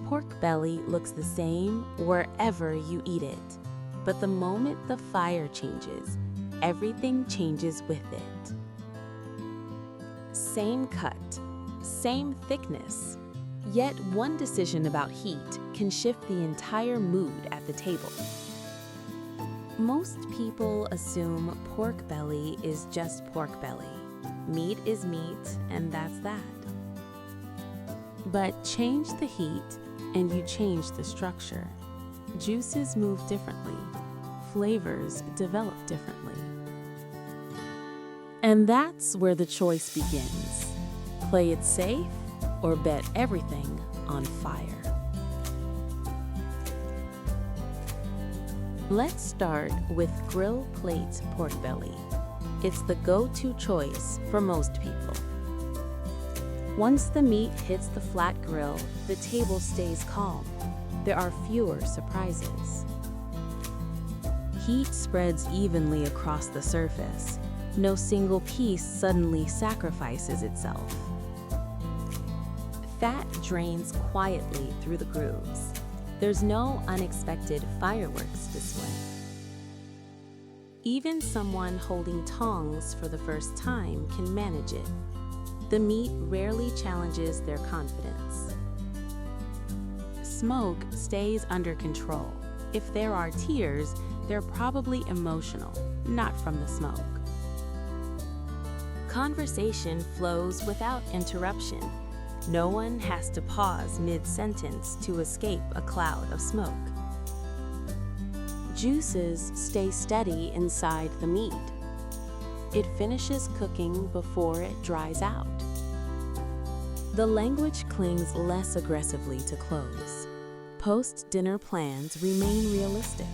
Pork belly looks the same wherever you eat it. But the moment the fire changes, everything changes with it. Same cut, same thickness, yet one decision about heat can shift the entire mood at the table. Most people assume pork belly is just pork belly. Meat is meat, and that's that. But change the heat, and you change the structure. Juices move differently. Flavors develop differently. And that's where the choice begins. Play it safe or bet everything on fire. Let's start with grill plate pork belly. It's the go-to choice for most people. Once the meat hits the flat grill, the table stays calm. There are fewer surprises. Heat spreads evenly across the surface. No single piece suddenly sacrifices itself. Fat drains quietly through the grooves. There's no unexpected fireworks display. Even someone holding tongs for the first time can manage it. The meat rarely challenges their confidence. Smoke stays under control. If there are tears, they're probably emotional, not from the smoke. Conversation flows without interruption. No one has to pause mid-sentence to escape a cloud of smoke. Juices stay steady inside the meat. It finishes cooking before it dries out. The language clings less aggressively to close. Post-dinner plans remain realistic.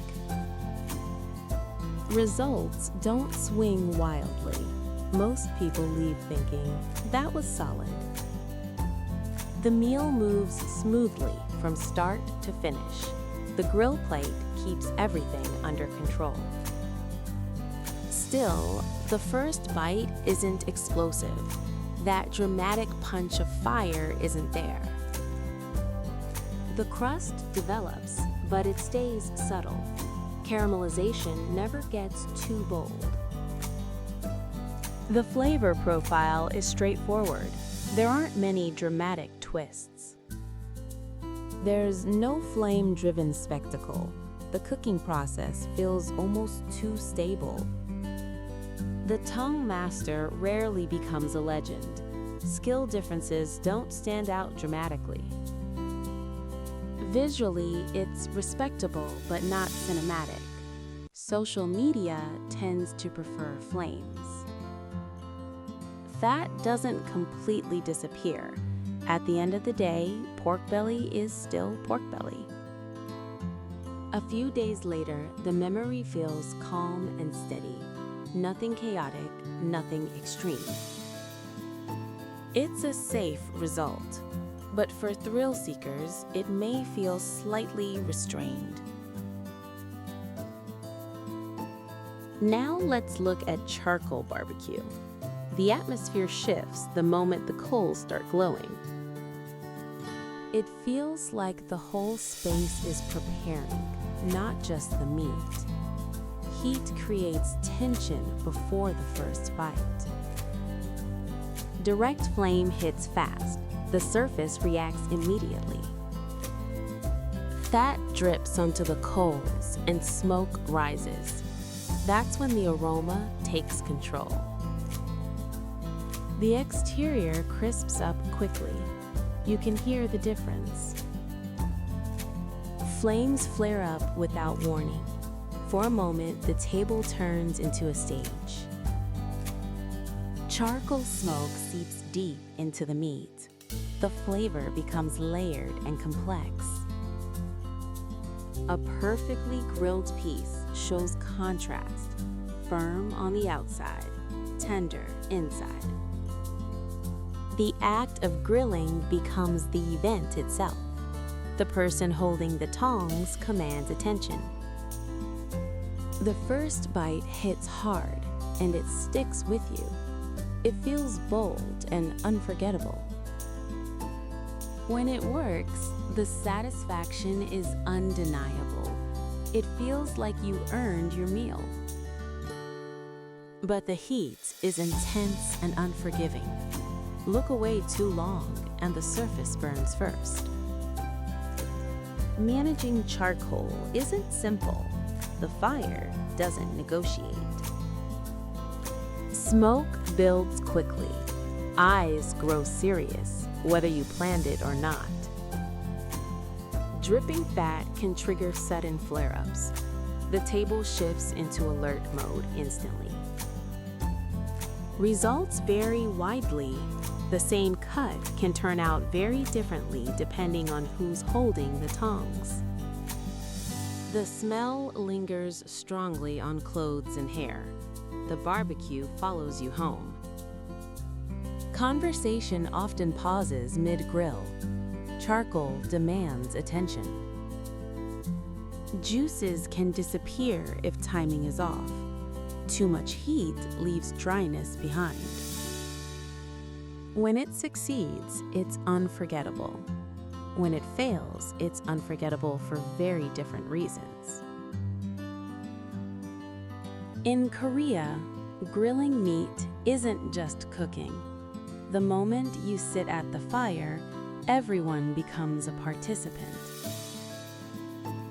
Results don't swing wildly. Most people leave thinking, that was solid. The meal moves smoothly from start to finish. The grill plate keeps everything under control. Still, the first bite isn't explosive. That dramatic punch of fire isn't there. The crust develops, but it stays subtle. Caramelization never gets too bold. The flavor profile is straightforward. There aren't many dramatic twists. There's no flame-driven spectacle. The cooking process feels almost too stable. The tongue master rarely becomes a legend. Skill differences don't stand out dramatically. Visually, it's respectable but not cinematic. Social media tends to prefer flames. Fat doesn't completely disappear. At the end of the day, pork belly is still pork belly. A few days later, the memory feels calm and steady. Nothing chaotic, nothing extreme. It's a safe result, but for thrill seekers, it may feel slightly restrained. Now let's look at charcoal barbecue. The atmosphere shifts the moment the coals start glowing. It feels like the whole space is preparing, not just the meat. Heat creates tension before the first bite. Direct flame hits fast. The surface reacts immediately. Fat drips onto the coals and smoke rises. That's when the aroma takes control. The exterior crisps up quickly. You can hear the difference. Flames flare up without warning. For a moment, the table turns into a stage. Charcoal smoke seeps deep into the meat. The flavor becomes layered and complex. A perfectly grilled piece shows contrast, firm on the outside, tender inside. The act of grilling becomes the event itself. The person holding the tongs commands attention. The first bite hits hard, and it sticks with you. It feels bold and unforgettable. When it works, the satisfaction is undeniable. It feels like you earned your meal. But the heat is intense and unforgiving. Look away too long and the surface burns first. Managing charcoal isn't simple. The fire doesn't negotiate. Smoke builds quickly. Eyes grow serious, whether you planned it or not. Dripping fat can trigger sudden flare-ups. The table shifts into alert mode instantly. Results vary widely. The same cut can turn out very differently depending on who's holding the tongs. The smell lingers strongly on clothes and hair. The barbecue follows you home. Conversation often pauses mid-grill. Charcoal demands attention. Juices can disappear if timing is off. Too much heat leaves dryness behind. When it succeeds, it's unforgettable. When it fails, it's unforgettable for very different reasons. In Korea, grilling meat isn't just cooking. The moment you sit at the fire, everyone becomes a participant.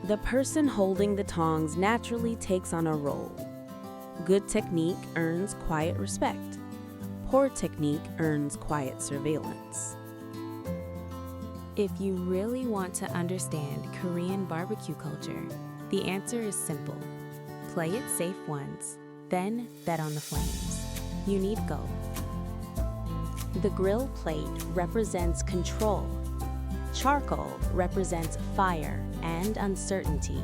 The person holding the tongs naturally takes on a role. Good technique earns quiet respect. Poor technique earns quiet surveillance. If you really want to understand Korean barbecue culture, the answer is simple. Play it safe once, then bet on the flames. You need go. The grill plate represents control. Charcoal represents fire and uncertainty.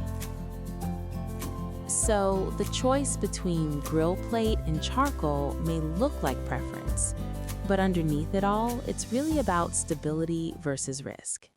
So, the choice between grill plate and charcoal may look like preference, but underneath it all, it's really about stability versus risk.